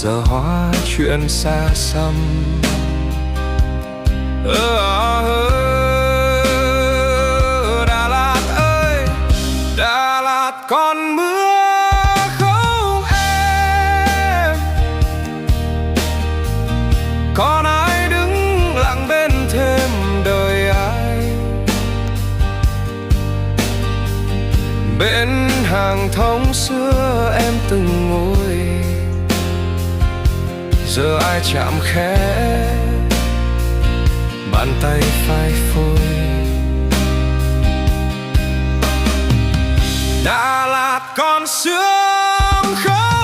giờ hóa chuyện xa xăm. Đà Lạt ơi, Đà Lạt còn mưa không em? Còn ai đứng lặng bên thêm đời ai? Bên hàng thông xưa em từng ngồi, giờ ai chạm khẽ bàn tay phai phôi. Đà Lạt còn sương không?